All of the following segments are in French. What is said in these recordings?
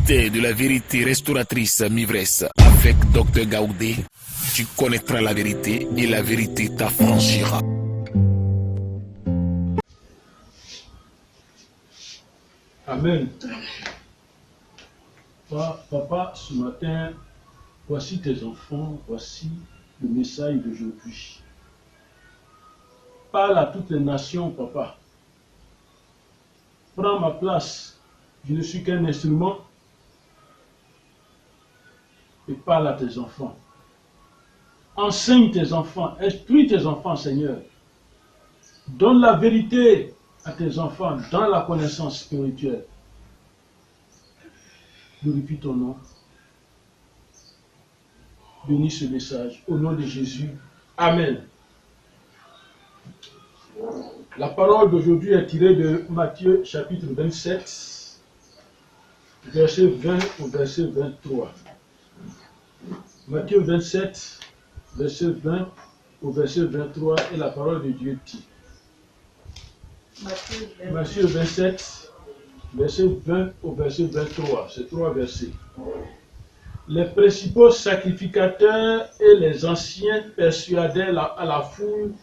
vérité de la vérité restauratrice Mivresse avec Dr Gaoudé, tu connaîtras la vérité et la vérité t'affranchira. Amen. Papa, ce matin, voici tes enfants, voici le message d'aujourd'hui. Parle à toutes les nations, papa. Prends ma place. Je ne suis qu'un instrument. Et parle à tes enfants. Enseigne tes enfants, instruis tes enfants, Seigneur. Donne la vérité à tes enfants dans la connaissance spirituelle. Glorifie ton nom. Bénis ce message. Au nom de Jésus. Amen. La parole d'aujourd'hui est tirée de Matthieu chapitre 27, verset 20 au verset 23. Matthieu 27, verset 20 au verset 23, et la parole de Dieu dit. Matthieu 27, verset 20 au verset 23, c'est 3 versets. Les principaux sacrificateurs et les anciens persuadaient à la foule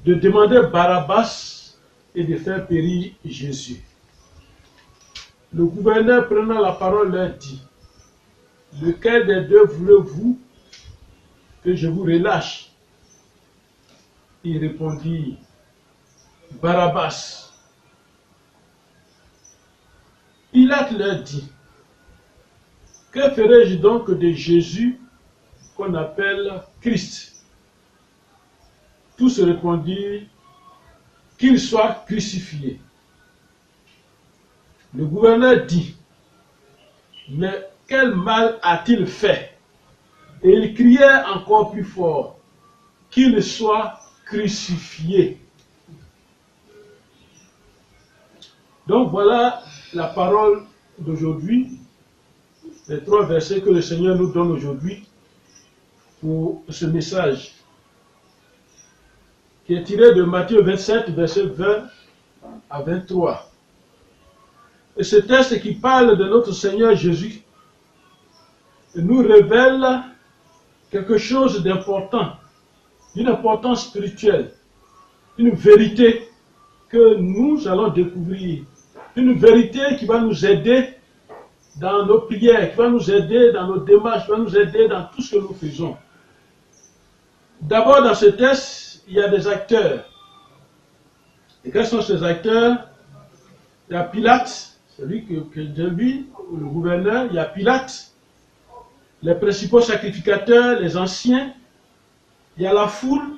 de demander Barabbas et de faire périr Jésus. Le gouverneur prenant la parole leur dit, « Lequel des deux voulez-vous que je vous relâche ?» Il répondit, « Barabbas. » Pilate leur dit, « Que ferai-je donc de Jésus qu'on appelle Christ ?» Tous répondirent, « Qu'il soit crucifié. » Le gouverneur dit, « Mais quel mal a-t-il fait ?» Et il criait encore plus fort, « Qu'il soit crucifié. » Donc voilà la parole d'aujourd'hui, les 3 versets que le Seigneur nous donne aujourd'hui pour ce message, qui est tiré de Matthieu 27, verset 20 à 23. Et ce texte qui parle de notre Seigneur Jésus nous révèle quelque chose d'important, d'une importance spirituelle, une vérité que nous allons découvrir, une vérité qui va nous aider dans nos prières, qui va nous aider dans nos démarches, qui va nous aider dans tout ce que nous faisons. D'abord, dans ce texte, il y a des acteurs. Et quels sont ces acteurs? Il y a Pilate, celui que j'ai vu, le gouverneur, il y a Pilate, les principaux sacrificateurs, les anciens, il y a la foule,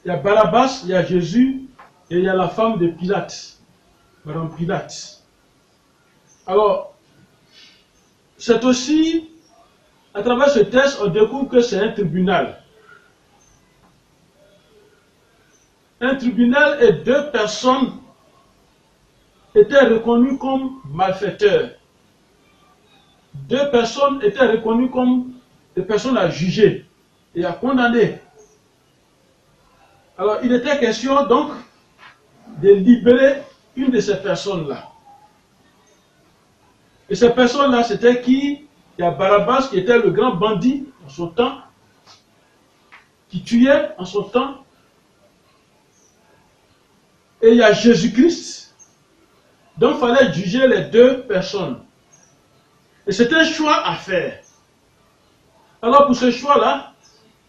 il y a Barabbas, il y a Jésus, et il y a la femme de Pilate, Madame Pilate. Alors, c'est aussi, à travers ce texte, on découvre que c'est un tribunal. Un tribunal et 2 personnes étaient reconnues comme malfaiteurs. 2 personnes étaient reconnues comme des personnes à juger et à condamner. Alors, il était question donc de libérer une de ces personnes-là. Et ces personnes-là, c'était qui? Il y a Barabbas qui était le grand bandit en son temps, qui tuait en son temps. Et il y a Jésus-Christ. Donc il fallait juger les 2 personnes. Et c'était un choix à faire. Alors pour ce choix-là,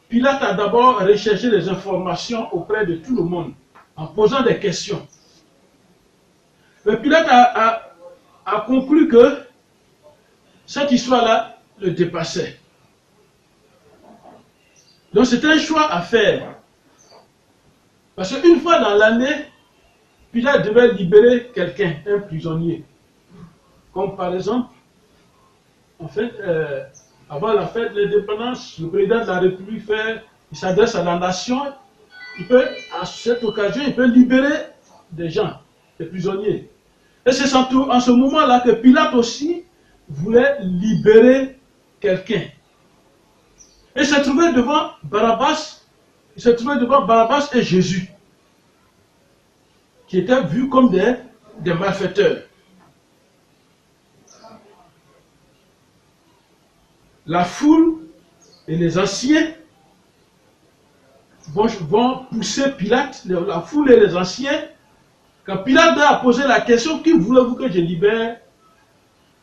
Pilate a d'abord recherché les informations auprès de tout le monde, en posant des questions. Mais Pilate a conclu que cette histoire-là le dépassait. Donc c'était un choix à faire. Parce qu'une fois dans l'année, Pilate devait libérer quelqu'un, un prisonnier. Comme par exemple, en fait, avant la fête de l'indépendance, le président de la République il s'adresse à la nation. À cette occasion, il peut libérer des gens, des prisonniers. Et c'est en ce moment-là que Pilate aussi voulait libérer quelqu'un. Et il s'est trouvé devant Barabbas, et Jésus, qui étaient vus comme des malfaiteurs. la foule et les anciens vont pousser Pilate, la foule et les anciens. Quand Pilate a posé la question, qui voulez-vous que je libère?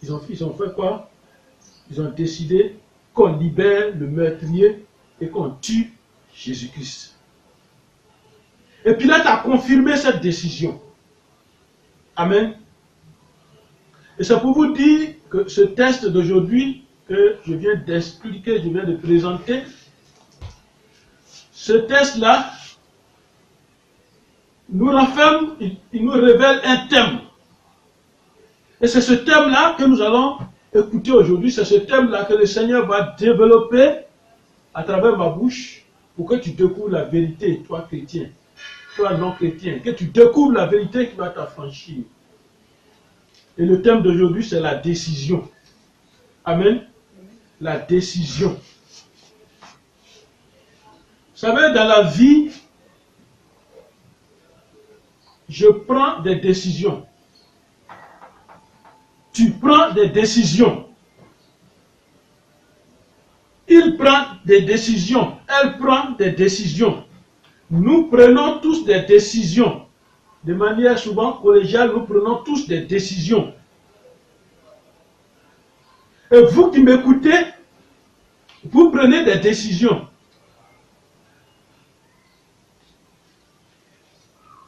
Ils ont fait quoi? Ils ont décidé qu'on libère le meurtrier et qu'on tue Jésus-Christ. Et Pilate a confirmé cette décision. Amen. Et c'est pour vous dire que ce texte d'aujourd'hui que je viens d'expliquer, je viens de présenter, ce texte-là nous renferme, il nous révèle un thème. Et c'est ce thème-là que nous allons écouter aujourd'hui, c'est ce thème-là que le Seigneur va développer à travers ma bouche pour que tu découvres la vérité, toi chrétien, toi non chrétien, que tu découvres la vérité qui va t'affranchir. Et le thème d'aujourd'hui, c'est la décision. Amen. La décision. Vous savez, dans la vie, je prends des décisions. Tu prends des décisions. Il prend des décisions. Elle prend des décisions. Nous prenons tous des décisions. De manière souvent collégiale, nous prenons tous des décisions. Et vous qui m'écoutez, vous prenez des décisions.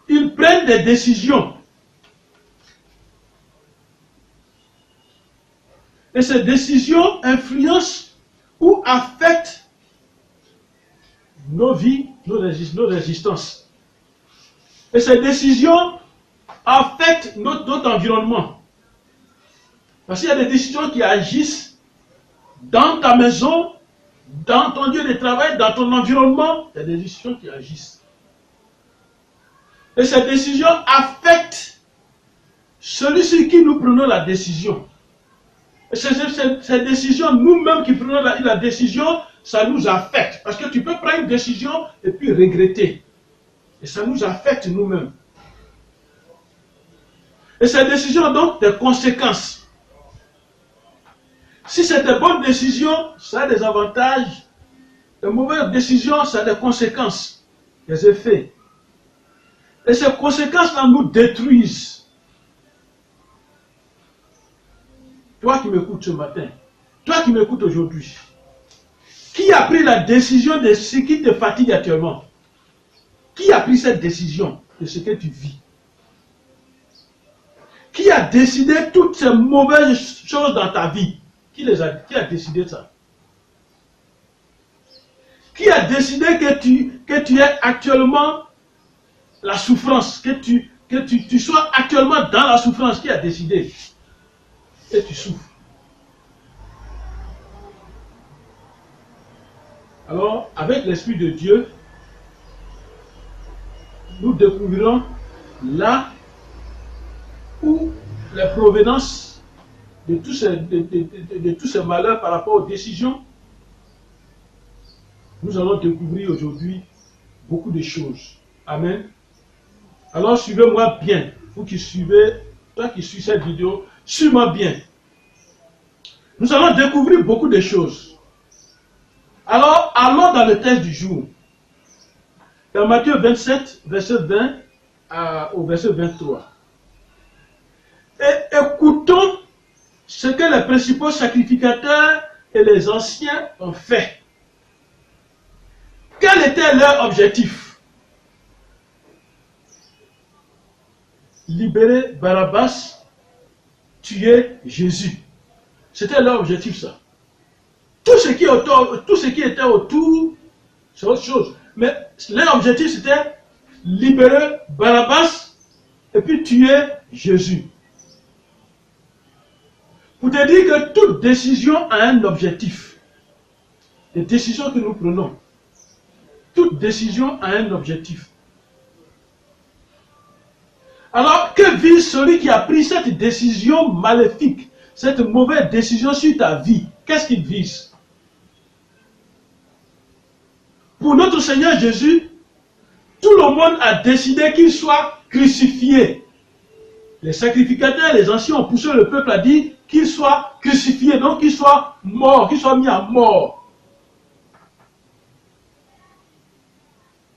Ils prennent des décisions. Et ces décisions influencent ou affectent nos vies, nos résistances. Et ces décisions affectent notre environnement. Parce qu'il y a des décisions qui agissent dans ta maison, dans ton lieu de travail, dans ton environnement. Il y a des décisions qui agissent. Et ces décisions affectent celui sur qui nous prenons la décision. Et ces décisions, nous-mêmes qui prenons la décision, ça nous affecte. Parce que tu peux prendre une décision et puis regretter. Et ça nous affecte nous-mêmes. Et ces décisions ont donc des conséquences. Si c'est des bonnes décisions, ça a des avantages. Les mauvaises décisions, ça a des conséquences, des effets. Et ces conséquences-là nous détruisent. Toi qui m'écoutes ce matin, toi qui m'écoutes aujourd'hui, qui a pris la décision de ce qui te fatigue actuellement? Qui a pris cette décision de ce que tu vis? Qui a décidé toutes ces mauvaises choses dans ta vie? Qui a décidé ça? Qui a décidé que tu es actuellement la souffrance, que tu sois actuellement dans la souffrance? Qui a décidé? Et tu souffres. Alors, avec l'Esprit de Dieu, nous découvrirons là où la provenance de tous ces malheurs par rapport aux décisions. Nous allons découvrir aujourd'hui beaucoup de choses. Amen. Alors suivez-moi bien. Vous qui suivez, toi qui suis cette vidéo, suis-moi bien. Nous allons découvrir beaucoup de choses. Alors, allons dans le texte du jour. Dans Matthieu 27, verset 20 au verset 23. Et écoutons ce que les principaux sacrificateurs et les anciens ont fait. Quel était leur objectif? Libérer Barabbas, tuer Jésus. C'était leur objectif, ça. Tout ce qui était autour, c'est autre chose. Mais leur objectif, c'était libérer Barabbas et puis tuer Jésus. Pour te dire que toute décision a un objectif. Les décisions que nous prenons, toute décision a un objectif. Alors, que vise celui qui a pris cette décision maléfique, cette mauvaise décision sur ta vie? Qu'est-ce qu'il vise? Pour notre Seigneur Jésus, tout le monde a décidé qu'il soit crucifié. Les sacrificateurs, les anciens ont poussé le peuple à dire qu'il soit crucifié, donc qu'il soit mort, qu'il soit mis à mort.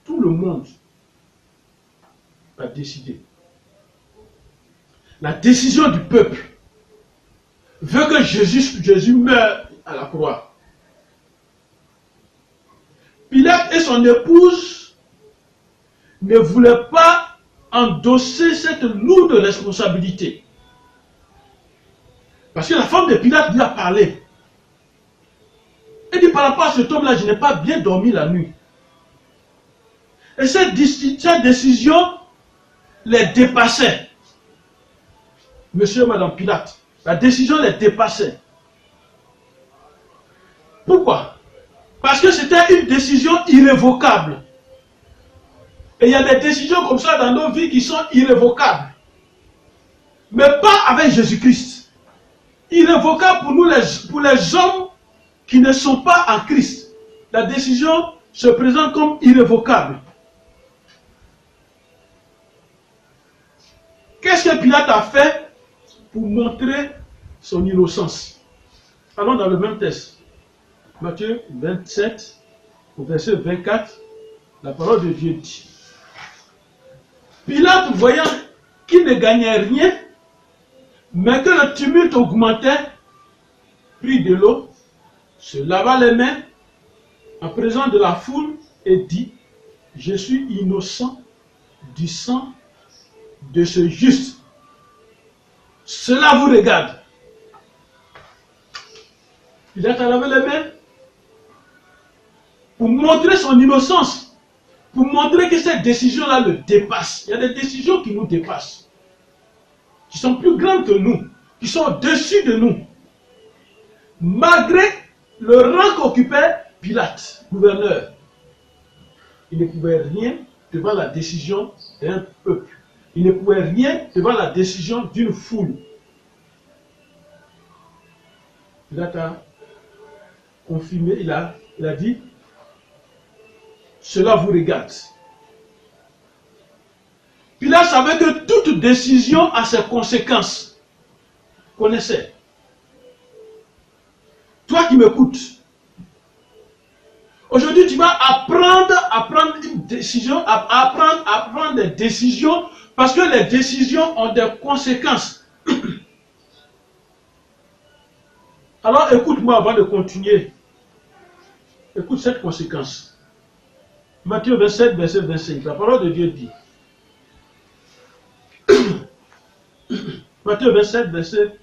Tout le monde a décidé. La décision du peuple veut que Jésus meure à la croix. Pilate et son épouse ne voulaient pas endosser cette lourde responsabilité. Parce que la femme de Pilate lui a parlé. Elle dit par rapport à cet homme-là, je n'ai pas bien dormi la nuit. Et cette décision les dépassait. Monsieur et Madame Pilate, la décision les dépassait. Pourquoi? Parce que c'était une décision irrévocable. Et il y a des décisions comme ça dans nos vies qui sont irrévocables. Mais pas avec Jésus-Christ. Irrévocable pour les hommes qui ne sont pas en Christ. La décision se présente comme irrévocable. Qu'est-ce que Pilate a fait pour montrer son innocence? Allons dans le même texte. Matthieu 27, au verset 24, la parole de Dieu dit: Pilate, voyant qu'il ne gagnait rien, mais que le tumulte augmentait, prit de l'eau, se lava les mains en présence de la foule et dit: Je suis innocent du sang de ce juste. Cela vous regarde. Pilate a lavé les mains pour montrer son innocence, pour montrer que cette décision-là le dépasse. Il y a des décisions qui nous dépassent, qui sont plus grandes que nous, qui sont au-dessus de nous. Malgré le rang qu'occupait Pilate, gouverneur, il ne pouvait rien devant la décision d'un peuple. Il ne pouvait rien devant la décision d'une foule. Pilate a confirmé, il a dit: cela vous regarde. Pilate savait que toute décision a ses conséquences. Connaissez. Toi qui m'écoutes, aujourd'hui tu vas apprendre à prendre une décision, à prendre des décisions, parce que les décisions ont des conséquences. Alors écoute-moi avant de continuer. Écoute cette conséquence. Matthieu 27, verset 25. La parole de Dieu dit. Matthieu 27, verset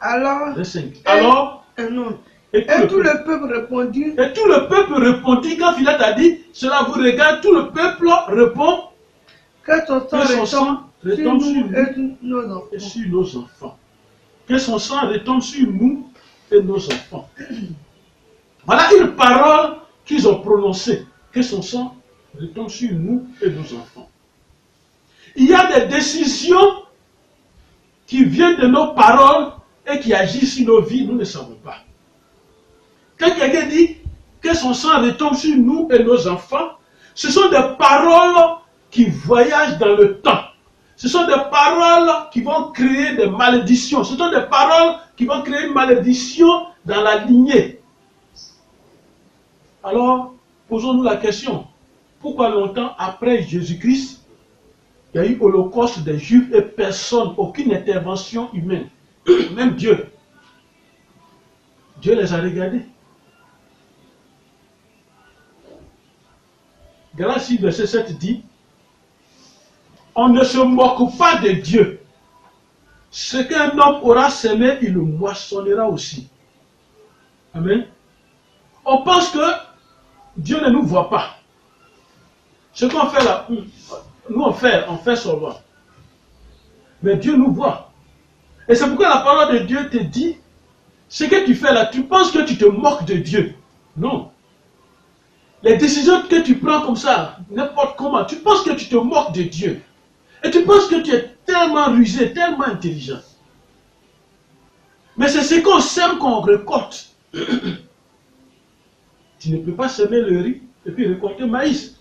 25. Alors, et tout le peuple répondit. Et tout le peuple répondit quand Pilate a dit, cela vous regarde, tout le peuple répond, que son sang retombe sur nous et sur nos enfants. Que son sang retombe sur nous et nos enfants. Voilà une parole qu'ils ont prononcée. Que son sang retombe sur nous et nos enfants. Il y a des décisions qui viennent de nos paroles et qui agissent sur nos vies, nous ne savons pas. Quand quelqu'un dit que son sang retombe sur nous et nos enfants, ce sont des paroles qui voyagent dans le temps. Ce sont des paroles qui vont créer des malédictions. Ce sont des paroles qui vont créer une malédiction dans la lignée. Alors, posons-nous la question. Pourquoi longtemps après Jésus-Christ, il y a eu holocauste des Juifs et personne, aucune intervention humaine, même Dieu. Dieu les a regardés. Galates 6, verset 7 dit: on ne se moque pas de Dieu. Ce qu'un homme aura semé, il le moissonnera aussi. Amen. On pense que Dieu ne nous voit pas. Ce qu'on fait là, nous on fait seulement. Mais Dieu nous voit. Et c'est pourquoi la parole de Dieu te dit, ce que tu fais là, tu penses que tu te moques de Dieu. Non. Les décisions que tu prends comme ça, n'importe comment, tu penses que tu te moques de Dieu. Et tu penses que tu es tellement rusé, tellement intelligent. Mais c'est ce qu'on sème qu'on récolte. Tu ne peux pas semer le riz et puis récolter le maïs.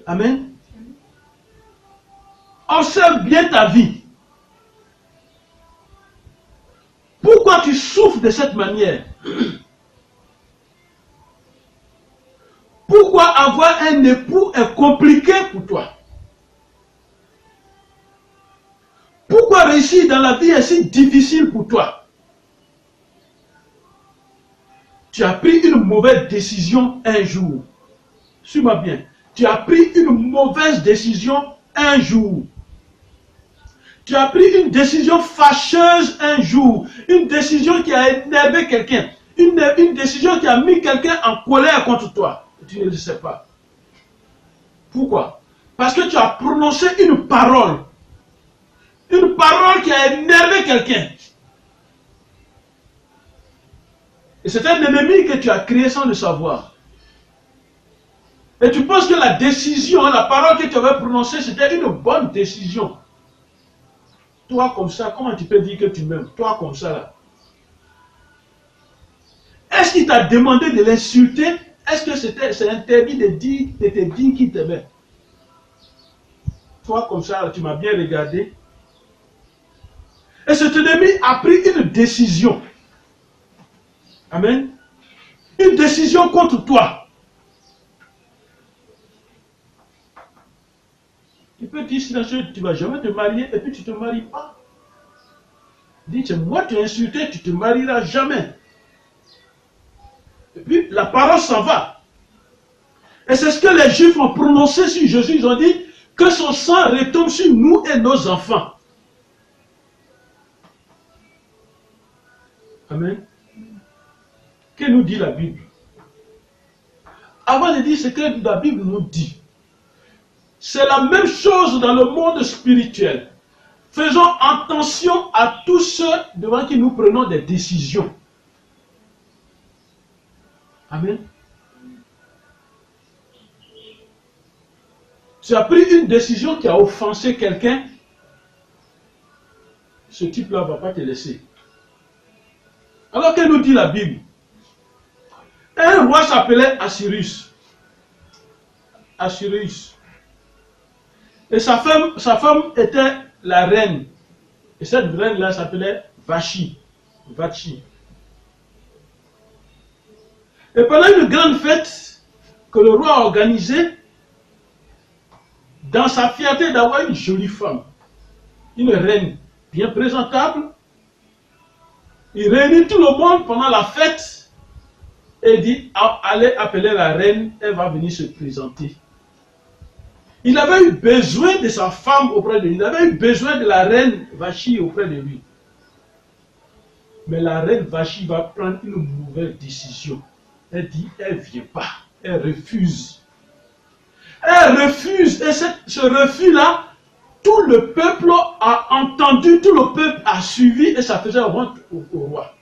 Amen. Observe bien ta vie. Pourquoi de cette manière. Pourquoi avoir un époux est compliqué pour toi? Pourquoi réussir dans la vie est si difficile pour toi? Tu as pris une mauvaise décision un jour. Suis-moi bien. Tu as pris une mauvaise décision un jour. Tu as pris une décision fâcheuse un jour. Une décision qui a énervé quelqu'un. Une décision qui a mis quelqu'un en colère contre toi. Tu ne le sais pas. Pourquoi? Parce que tu as prononcé une parole. Une parole qui a énervé quelqu'un. Et c'est un ennemi que tu as créé sans le savoir. Et tu penses que la décision, la parole que tu avais prononcée, c'était une bonne décision. Toi comme ça, comment tu peux dire que tu m'aimes? Toi comme ça là. Est-ce qu'il t'a demandé de l'insulter? Est-ce que c'est interdit de te dire qu'il t'aimait? Toi comme ça, là, tu m'as bien regardé. Et cet ennemi a pris une décision. Amen. Une décision contre toi. Tu peux dire silencieux, tu ne vas jamais te marier et puis tu ne te maries pas. Dis, moi tu as insulté, tu ne te marieras jamais. Et puis la parole s'en va. Et c'est ce que les Juifs ont prononcé sur Jésus. Ils ont dit que son sang retombe sur nous et nos enfants. Amen. Que nous dit la Bible? Avant de dire ce que la Bible nous dit, c'est la même chose dans le monde spirituel. Faisons attention à tous ceux devant qui nous prenons des décisions. Amen. Tu as pris une décision qui a offensé quelqu'un, ce type-là ne va pas te laisser. Alors que nous dit la Bible? Un roi s'appelait Assyrus. Assyrus. Et sa femme était la reine. Et cette reine-là s'appelait Vachi. Vachi. Et pendant une grande fête que le roi a organisée, dans sa fierté d'avoir une jolie femme, une reine bien présentable, il réunit tout le monde pendant la fête et dit, allez appeler la reine, elle va venir se présenter. Il avait eu besoin de sa femme auprès de lui, il avait eu besoin de la reine Vachi auprès de lui. Mais la reine Vachi va prendre une mauvaise décision. Elle dit, elle ne vient pas, elle refuse. Elle refuse, et ce refus-là, tout le peuple a entendu, tout le peuple a suivi, et ça faisait honte au roi.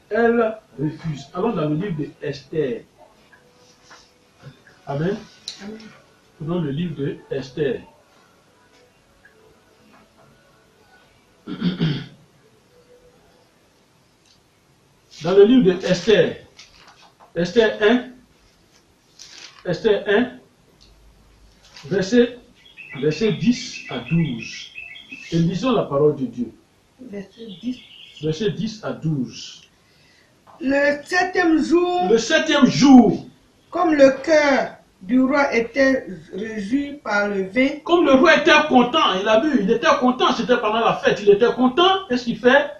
Elle refuse. Allons dans le livre de Esther. Amen. Amen. Prenons le livre de Esther. Dans le livre de Esther, Esther 1, verset 10 à 12. Et lisons la parole de Dieu. Verset 10 à 12. Le septième jour, comme le cœur du roi était réjoui par le vin, comme le roi était content, il a vu, il était content, c'était pendant la fête, il était content, qu'est-ce qu'il fait?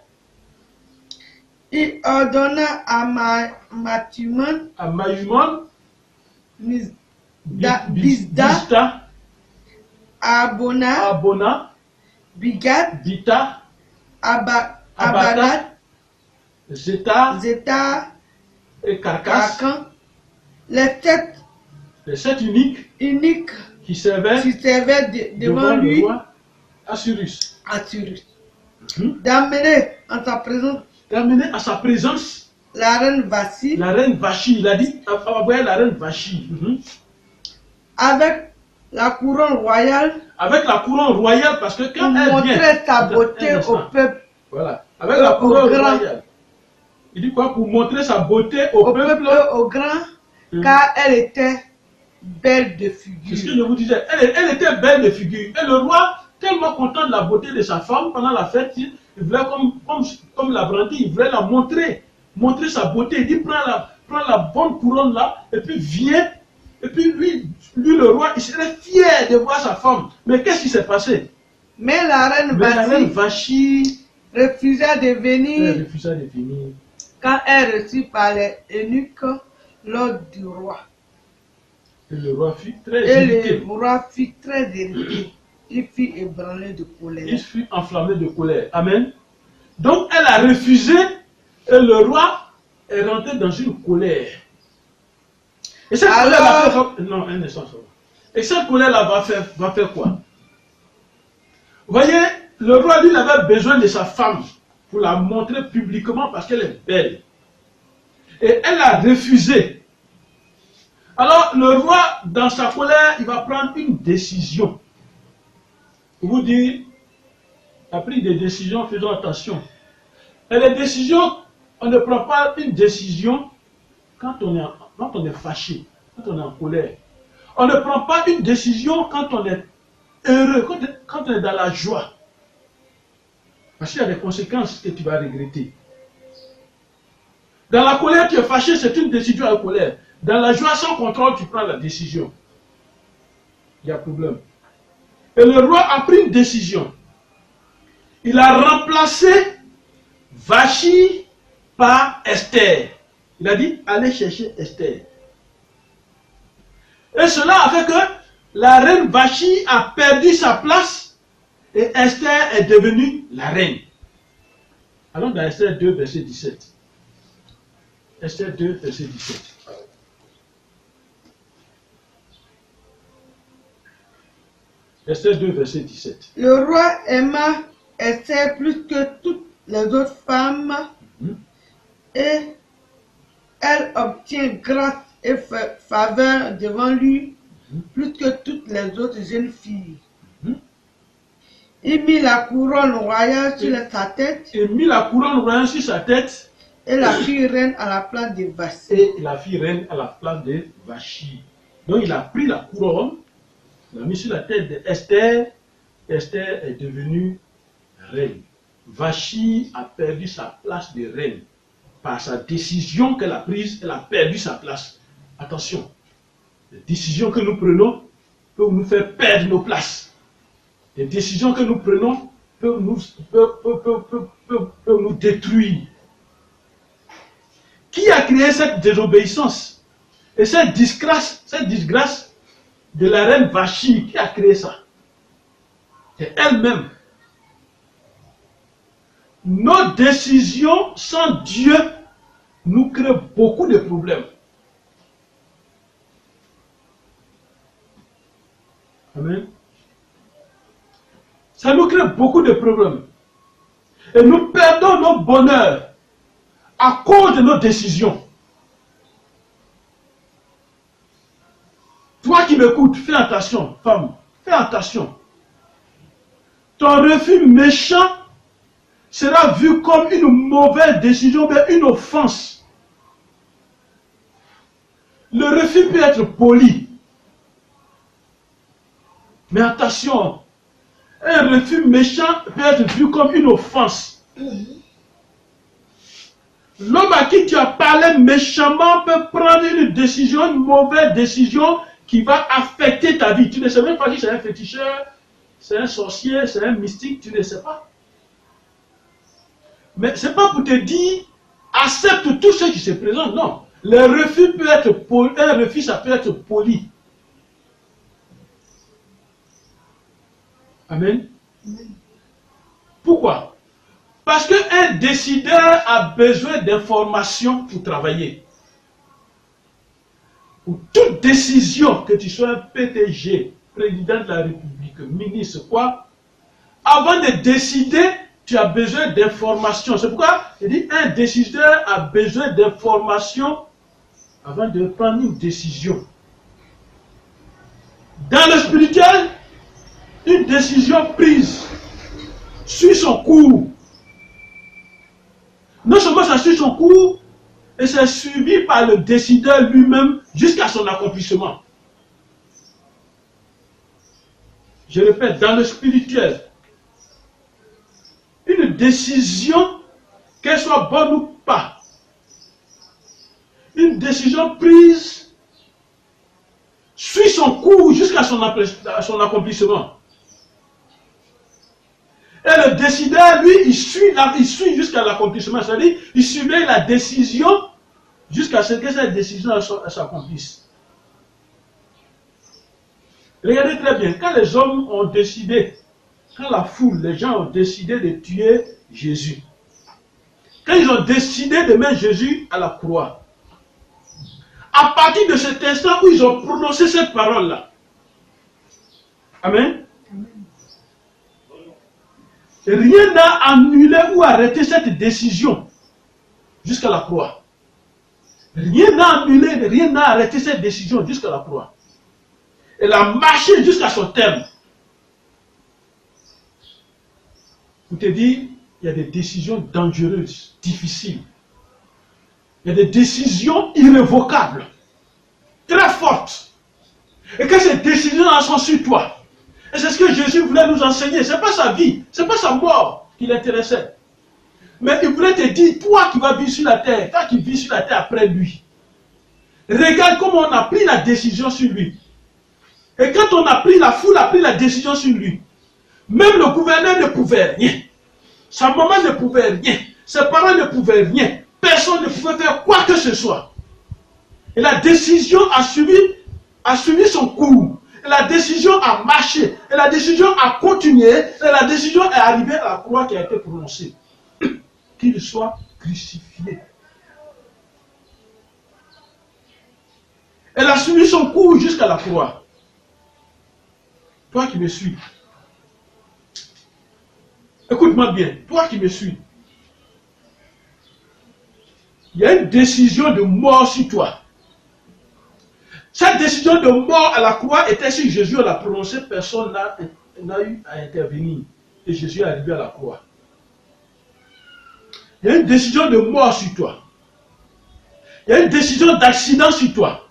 Il ordonna à Mathumon, Bizda, Abona, Bigat, Bita, Abagat, Zeta et Carcan, les sept uniques qui servaient devant lui, le roi Assyrus. D'amener à sa présence la reine Vachi. Il a dit, envoyer la reine Vachi. Avec la couronne royale. Parce que quand elle montrait sa beauté au peuple. Voilà. Avec la couronne royale. Il dit quoi? Pour montrer sa beauté au peuple. Au grand. Car elle était belle de figure. C'est ce que je vous disais. Elle était belle de figure. Et le roi, tellement content de la beauté de sa femme pendant la fête, Il voulait comme l'apprenti, il voulait la montrer sa beauté. Il dit, prends la bonne couronne là, et puis viens. Et puis lui, le roi, il serait fier de voir sa femme. Mais qu'est-ce qui s'est passé? Mais la reine Vachi refusa de venir refusa de venir. quand elle reçut par les eunuques l'ordre du roi. Et le roi fut très Et irrité. le roi fut très irrité. Il fut ébranlé de colère. Il fut enflammé de colère. Amen. Donc elle a refusé et le roi est rentré dans une colère. Et cette colère va faire... Non, un instant. Et cette colère-là va faire quoi? Vous voyez, le roi, lui, il avait besoin de sa femme pour la montrer publiquement parce qu'elle est belle. Et elle a refusé. Alors, le roi, dans sa colère, il va prendre une décision. Pour vous dire, il a pris des décisions, faisons attention. Et les décisions, on ne prend pas une décision quand on est fâché, quand on est en colère. On ne prend pas une décision quand on est heureux, quand on est dans la joie. Parce qu'il y a des conséquences que tu vas regretter. Dans la colère, tu es fâché, c'est une décision à colère. Dans la joie sans contrôle, tu prends la décision. Il y a problème. Et le roi a pris une décision. Il a remplacé Vachi par Esther. Il a dit, allez chercher Esther. Et cela a fait que la reine Vachi a perdu sa place et Esther est devenue la reine. Allons dans Esther 2, verset 17. Esther 2, verset 17. Esther 2, verset 17. Le roi aima Esther plus que toutes les autres femmes et elle obtient grâce et faveur devant lui plus que toutes les autres jeunes filles. Il mit la couronne royale sur sa tête. Il mit la couronne royale sur sa tête. Et la fit reine à la place de Vachi. Et la fit reine à la place de Vachi. Donc il a pris la couronne, il l'a mis sur la tête d'Esther. Esther est devenue reine. Vachi a perdu sa place de reine. Par sa décision qu'elle a prise, elle a perdu sa place. Attention, les décisions que nous prenons peuvent nous faire perdre nos places. Les décisions que nous prenons peuvent nous détruire. Qui a créé cette désobéissance et cette disgrâce de la reine Vachi? Qui a créé ça? C'est elle-même. Nos décisions sans Dieu nous créent beaucoup de problèmes. Amen. Ça nous crée beaucoup de problèmes. Et nous perdons nos bonheurs à cause de nos décisions. Toi qui m'écoutes, fais attention, femme, fais attention. Ton refus méchant sera vu comme une mauvaise décision, mais une offense. Le refus peut être poli. Mais attention, un refus méchant peut être vu comme une offense. L'homme à qui tu as parlé méchamment peut prendre une décision, une mauvaise décision qui va affecter ta vie. Tu ne sais même pas si c'est un féticheur, c'est un sorcier, c'est un mystique, tu ne sais pas. Mais ce n'est pas pour te dire, accepte tout ce qui se présente, non. Le refus peut être poli, un refus ça peut être poli. Amen. Pourquoi? Parce qu'un décideur a besoin d'informations pour travailler. Pour toute décision, que tu sois un PTG, président de la République, ministre, quoi, avant de décider, tu as besoin d'informations. C'est pourquoi il dit un décideur a besoin d'informations avant de prendre une décision. Dans le spirituel, une décision prise suit son cours. Non seulement ça suit son cours, et c'est suivi par le décideur lui-même jusqu'à son accomplissement. Je répète, dans le spirituel, une une décision, qu'elle soit bonne ou pas, une décision prise suit son cours jusqu'à son accomplissement. Et le décideur, lui, il suit jusqu'à l'accomplissement. C'est-à-dire, il suivait la décision jusqu'à ce que cette décision s'accomplisse. Regardez très bien, quand les hommes ont décidé, quand la foule, les gens ont décidé de tuer Jésus, quand ils ont décidé de mettre Jésus à la croix, à partir de cet instant où ils ont prononcé cette parole-là, Amen. Rien n'a annulé ou arrêté cette décision jusqu'à la croix. Rien n'a annulé, rien n'a arrêté cette décision jusqu'à la croix. Elle a marché jusqu'à son terme. Pour te dire, il y a des décisions dangereuses, difficiles. Il y a des décisions irrévocables, très fortes. Et que ces décisions-là sont sur toi. Et c'est ce que Jésus voulait nous enseigner. Ce n'est pas sa vie, ce n'est pas sa mort qui l'intéressait. Mais il voulait te dire, toi qui vas vivre sur la terre, toi qui vis sur la terre après lui, regarde comment on a pris la décision sur lui. Et quand on a pris, la foule a pris la décision sur lui, même le gouverneur ne pouvait rien. Sa maman ne pouvait rien. Ses parents ne pouvaient rien. Personne ne pouvait faire quoi que ce soit. Et la décision a suivi son cours. Et la décision a marché. Et la décision a continué. Et la décision est arrivée à la croix qui a été prononcée. Qu'il soit crucifié. Elle a suivi son cours jusqu'à la croix. Toi qui me suis. Écoute-moi bien. Toi qui me suis. Il y a une décision de mort sur toi. Cette décision de mort à la croix était sur Jésus, l'a prononcée, personne n'a eu à intervenir. Et Jésus est arrivé à la croix. Il y a une décision de mort sur toi. Il y a une décision d'accident sur toi.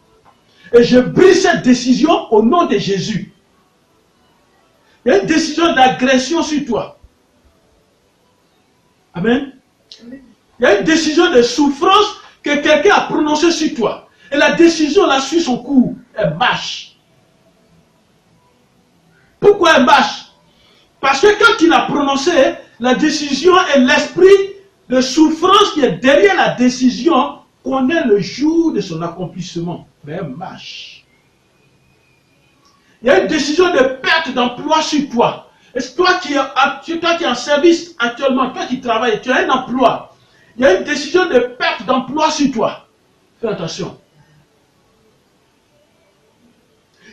Et je brise cette décision au nom de Jésus. Il y a une décision d'agression sur toi. Amen. Amen. Il y a une décision de souffrance que quelqu'un a prononcée sur toi. Et la décision là suit son cours. Elle marche. Pourquoi elle marche? Parce que quand il a prononcé, la décision et l'esprit de souffrance qui est derrière la décision connaît le jour de son accomplissement. Mais elle marche. Il y a une décision de perte d'emploi sur toi. Et toi qui es en service actuellement, toi qui travailles, tu as un emploi. Il y a une décision de perte d'emploi sur toi. Fais attention.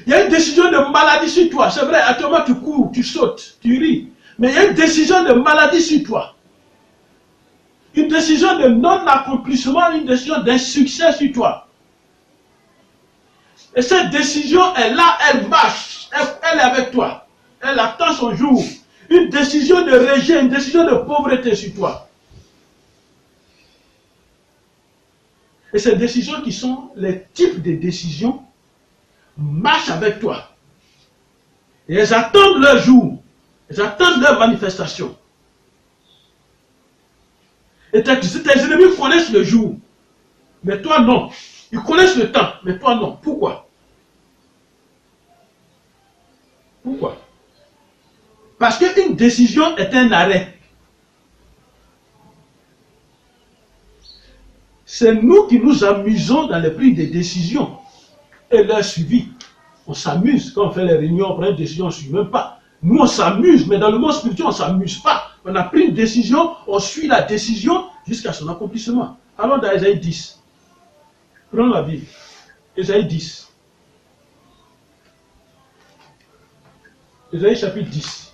Il y a une décision de maladie sur toi. C'est vrai, actuellement tu cours, tu sautes, tu ris. Mais il y a une décision de maladie sur toi. Une décision de non-accomplissement, une décision d'insuccès sur toi. Et cette décision est là, elle marche. Elle est avec toi. Elle attend son jour. Une décision de rejet, une décision de pauvreté sur toi. Et ces décisions qui sont les types de décisions marchent avec toi. Et elles attendent leur jour. Elles attendent leur manifestation. Et tes ennemis connaissent le jour. Mais toi non. Ils connaissent le temps. Mais toi non. Pourquoi? Pourquoi? Parce qu'une décision est un arrêt. C'est nous qui nous amusons dans les prises de décisions et leur suivi. On s'amuse quand on fait les réunions, on prend une décision, on ne suit même pas. Nous on s'amuse, mais dans le monde spirituel, on ne s'amuse pas. On a pris une décision, on suit la décision jusqu'à son accomplissement. Allons dans Ésaïe 10. Prenons la Bible. Ésaïe 10. Ésaïe chapitre 10.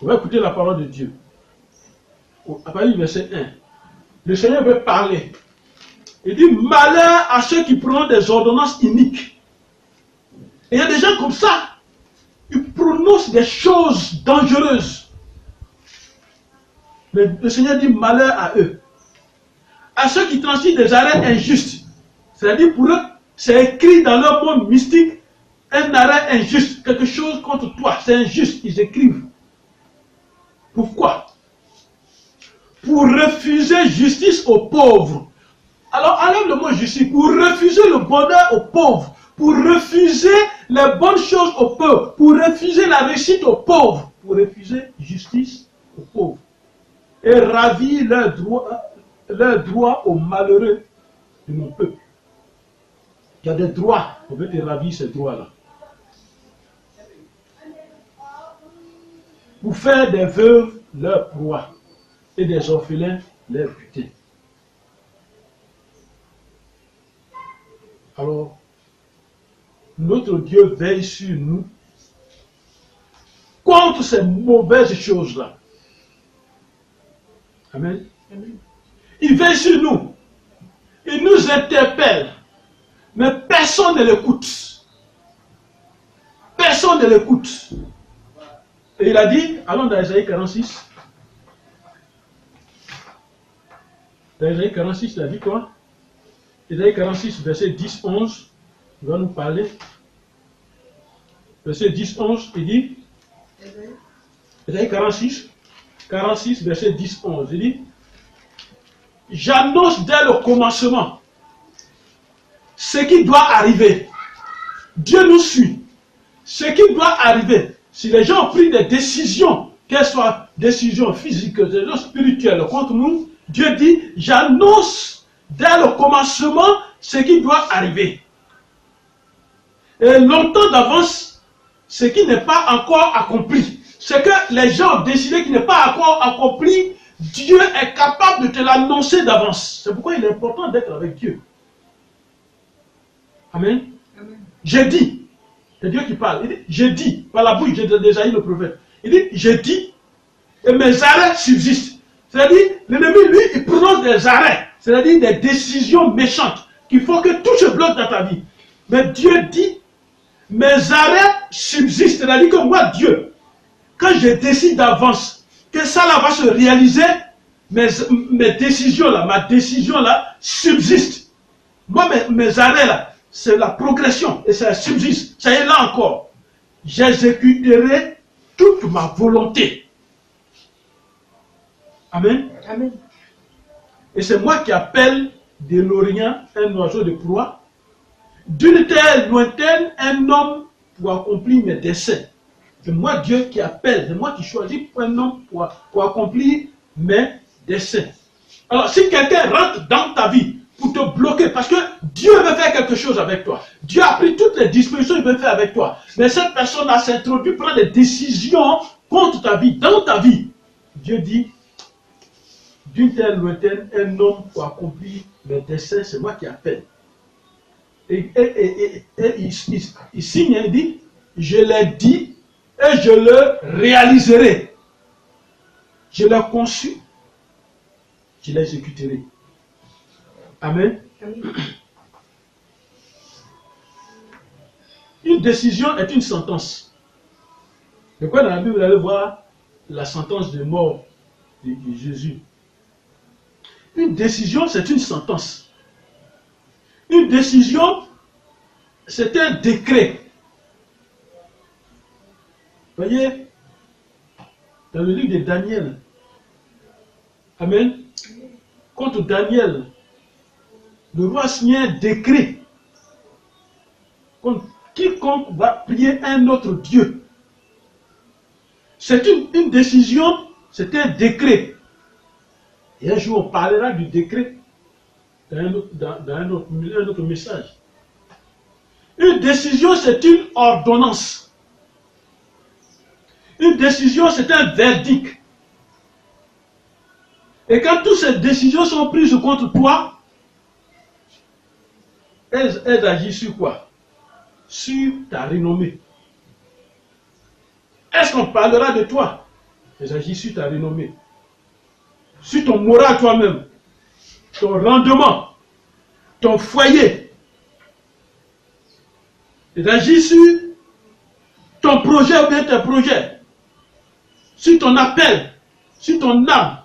On va écouter la parole de Dieu. À partir du verset 1. Le Seigneur veut parler. Il dit, malheur à ceux qui prononcent des ordonnances iniques. Et il y a des gens comme ça. Ils prononcent des choses dangereuses. Mais le Seigneur dit, malheur à eux. À ceux qui transmettent des arrêts injustes. C'est-à-dire pour eux, c'est écrit dans leur monde mystique, un arrêt injuste. Quelque chose contre toi. C'est injuste. Ils écrivent. Pourquoi? Pour refuser justice aux pauvres. Alors, enlève le mot justice. Pour refuser le bonheur aux pauvres. Pour refuser les bonnes choses aux pauvres. Pour refuser la réussite aux pauvres. Pour refuser justice aux pauvres. Et ravir leur droit aux malheureux de mon peuple. Il y a des droits. On veut te ravir ces droits-là. Pour faire des veuves leur proie et des orphelins leur butin. Alors, notre Dieu veille sur nous contre ces mauvaises choses-là. Amen. Amen. Il veille sur nous. Il nous interpelle. Mais personne ne l'écoute. Personne ne l'écoute. Et il a dit, allons dans Isaïe 46. Dans Isaïe 46, il a dit quoi? Isaïe 46, verset 10-11, il va nous parler. Verset 10-11, il dit, Isaïe 46, verset 10-11, il dit, j'annonce dès le commencement ce qui doit arriver. Dieu nous suit. Ce qui doit arriver. Si les gens ont pris des décisions, qu'elles soient décisions physiques, décisions spirituelles contre nous, Dieu dit, j'annonce dès le commencement ce qui doit arriver. Et longtemps d'avance, ce qui n'est pas encore accompli. Ce que les gens ont décidé qui n'est pas encore accompli, Dieu est capable de te l'annoncer d'avance. C'est pourquoi il est important d'être avec Dieu. Amen. Amen. J'ai dit, c'est Dieu qui parle, il dit, j'ai dit, par la bouche d'Ésaïe le prophète, il dit, j'ai dit, et mes arrêts subsistent. C'est-à-dire, l'ennemi, lui, il prononce des arrêts, c'est-à-dire des décisions méchantes, qu'il faut que tout se bloque dans ta vie. Mais Dieu dit, mes arrêts subsistent, c'est-à-dire que moi, Dieu, quand je décide d'avance, que ça là va se réaliser, mes décisions là, ma décision là, subsiste. Moi, mes arrêts là, c'est la progression, et ça subsiste. Ça y est là encore. J'exécuterai toute ma volonté. Amen. Amen. Et c'est moi qui appelle de l'Orient un oiseau de proie, d'une terre lointaine un homme pour accomplir mes desseins. C'est moi Dieu qui appelle, c'est moi qui choisis un homme pour accomplir mes desseins. Alors si quelqu'un rentre dans ta vie pour te bloquer, parce que Dieu veut faire quelque chose avec toi. Dieu a pris toutes les dispositions qu'il veut faire avec toi. Mais cette personne-là s'introduit, prend des décisions contre ta vie, dans ta vie. Dieu dit, d'une terre lointaine, un homme pour accomplir mes desseins, c'est moi qui appelle. Et il signe, il dit, je l'ai dit et je le réaliserai. Je l'ai conçu, je l'exécuterai. Amen. Amen. Une décision est une sentence. De quoi dans la Bible, vous allez voir la sentence de mort de Jésus. Une décision, c'est une sentence. Une décision, c'est un décret. Vous voyez, dans le livre de Daniel, Amen, contre Daniel, le roi signe un décret contre quiconque va prier un autre Dieu. C'est une décision, c'est un décret. Et un jour, on parlera du décret dans un autre message. Une décision, c'est une ordonnance. Une décision, c'est un verdict. Et quand toutes ces décisions sont prises contre toi, elles agissent sur quoi? Sur ta renommée. Est-ce qu'on parlera de toi? Elles agissent sur ta renommée. Sur ton moral toi-même, ton rendement, ton foyer. Elles agissent sur ton projet ou bien tes projets, sur ton appel, sur ton âme,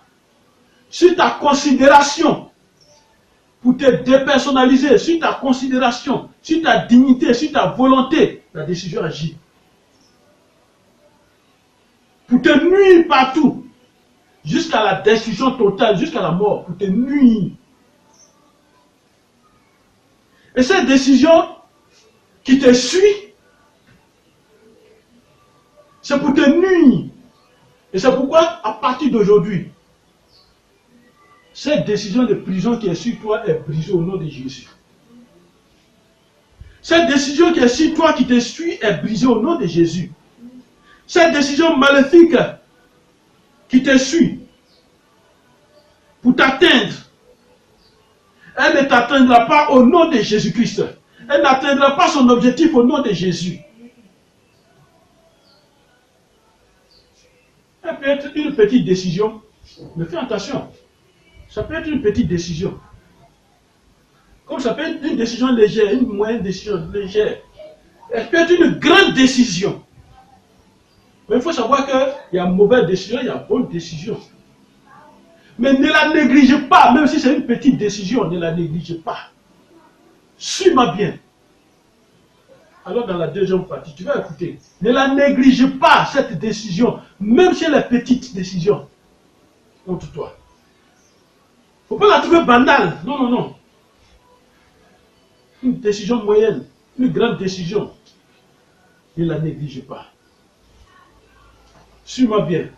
sur ta considération, pour te dépersonnaliser, sur ta considération, sur ta dignité, sur ta volonté, la décision agit. Pour te nuire partout, jusqu'à la destruction totale, jusqu'à la mort, pour te nuire. Et cette décision qui te suit, c'est pour te nuire. Et c'est pourquoi, à partir d'aujourd'hui, cette décision de prison qui est sur toi est brisée au nom de Jésus. Cette décision qui est sur toi, qui te suit, est brisée au nom de Jésus. Cette décision maléfique qui te suit pour t'atteindre, elle ne t'atteindra pas au nom de Jésus-Christ. Elle n'atteindra pas son objectif au nom de Jésus. Elle peut être une petite décision, mais fais attention. Ça peut être une petite décision. Comme ça peut être une décision légère, une moyenne décision légère. Elle peut être une grande décision. Mais il faut savoir qu'il y a mauvaise décision, il y a bonne décision. Mais ne la négligez pas, même si c'est une petite décision, ne la négligez pas. Suis-moi bien. Alors dans la deuxième partie, tu vas écouter. Ne la négligez pas, cette décision, même si elle est petite décision contre toi. Il ne faut pas la trouver banale. Non, non, non. Une décision moyenne, une grande décision. Ne la négligez pas. Suis-moi bien.